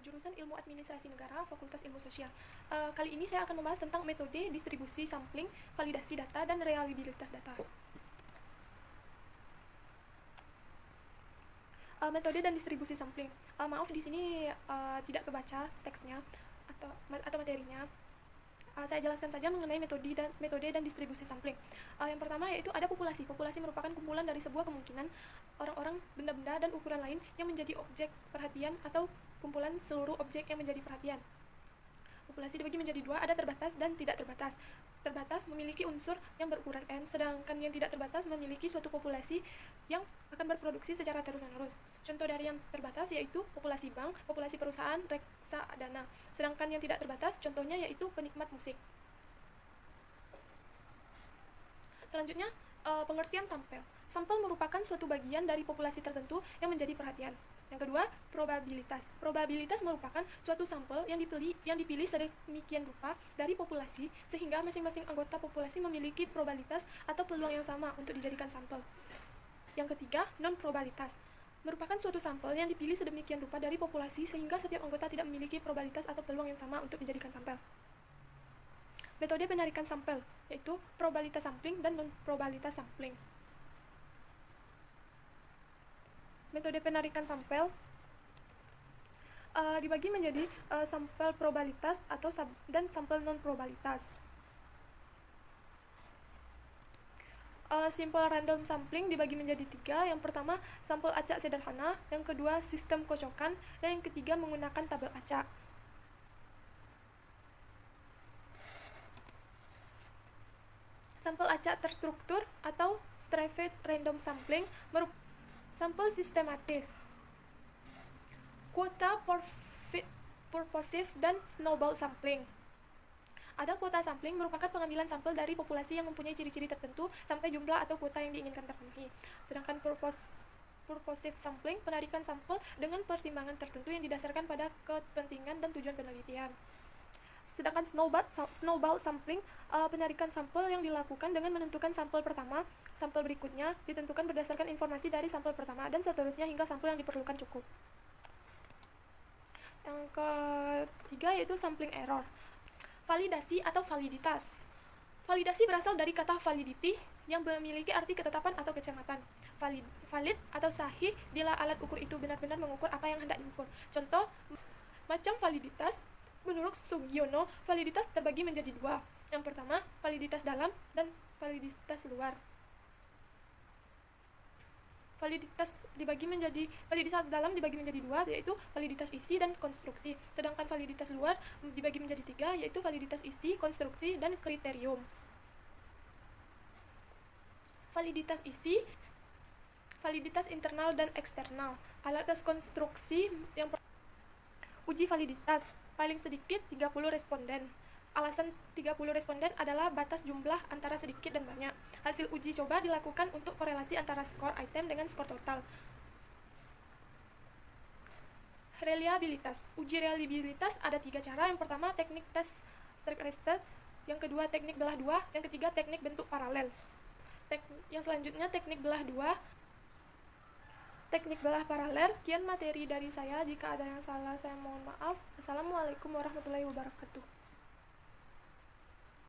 jurusan Ilmu Administrasi Negara, Fakultas Ilmu Sosial. Kali ini saya akan membahas tentang metode distribusi sampling, validasi data, dan reliabilitas data. Metode dan distribusi sampling. Maaf di sini tidak kebaca teksnya atau materinya. Saya jelaskan saja mengenai metode dan distribusi sampling. Yang pertama yaitu ada populasi. Populasi merupakan kumpulan dari sebuah kemungkinan orang-orang, benda-benda, dan ukuran lain yang menjadi objek perhatian atau kumpulan seluruh objek yang menjadi perhatian. Populasi dibagi menjadi dua, ada terbatas dan tidak terbatas. Terbatas memiliki unsur yang berukuran N, sedangkan yang tidak terbatas memiliki suatu populasi yang akan berproduksi secara terus-menerus. Contoh dari yang terbatas yaitu populasi bank, populasi perusahaan, reksadana. Sedangkan yang tidak terbatas contohnya yaitu penikmat musik. Selanjutnya, pengertian sampel. Sampel merupakan suatu bagian dari populasi tertentu yang menjadi perhatian. Yang kedua, probabilitas. Probabilitas merupakan suatu sampel yang dipilih sedemikian rupa dari populasi sehingga masing-masing anggota populasi memiliki probabilitas atau peluang yang sama untuk dijadikan sampel. Yang ketiga, non-probabilitas. Merupakan suatu sampel yang dipilih sedemikian rupa dari populasi sehingga setiap anggota tidak memiliki probabilitas atau peluang yang sama untuk dijadikan sampel. Metode penarikan sampel yaitu probabilitas sampling dan non-probabilitas sampling. Metode penarikan sampel dibagi menjadi sampel probabilitas dan sampel non-probabilitas. Simple random sampling dibagi menjadi tiga. Yang pertama, sampel acak sederhana. Yang kedua, sistem kocokan. Dan yang ketiga, menggunakan tabel acak. Sampel acak terstruktur atau stratified random sampling sampel sistematis, kuota purposive, dan snowball sampling. Ada kuota sampling merupakan pengambilan sampel dari populasi yang mempunyai ciri-ciri tertentu sampai jumlah atau kuota yang diinginkan terpenuhi. Sedangkan purposive sampling penarikan sampel dengan pertimbangan tertentu yang didasarkan pada kepentingan dan tujuan penelitian. Sedangkan snowball sampling penarikan sampel yang dilakukan dengan menentukan sampel pertama, sampel berikutnya ditentukan berdasarkan informasi dari sampel pertama, dan seterusnya hingga sampel yang diperlukan cukup. Yang ketiga yaitu sampling error. Validasi atau validitas. Validasi berasal dari kata validity yang memiliki arti ketetapan atau kecermatan. Valid atau sahih bila alat ukur itu benar-benar mengukur apa yang hendak diukur. Contoh, macam validitas. Menurut Sugiono, validitas terbagi menjadi dua. Yang pertama, validitas dalam dan validitas luar. Validitas dalam dibagi menjadi dua, yaitu validitas isi dan konstruksi. Sedangkan validitas luar dibagi menjadi tiga, yaitu validitas isi, konstruksi, dan kriterium. Validitas isi, validitas internal dan eksternal. Alat tes konstruksi yang uji validitas. Paling sedikit 30 responden. Alasan 30 responden adalah batas jumlah antara sedikit dan banyak. Hasil uji coba dilakukan untuk korelasi antara skor item dengan skor total. Reliabilitas. Uji reliabilitas ada 3 cara. Yang pertama, teknik tes straight race test. Yang kedua, teknik belah dua. Yang ketiga, teknik bentuk paralel. Yang selanjutnya, teknik belah dua. Teknik belah paralel. Sekian materi dari saya. Jika ada yang salah, saya mohon maaf. Assalamualaikum warahmatullahi wabarakatuh.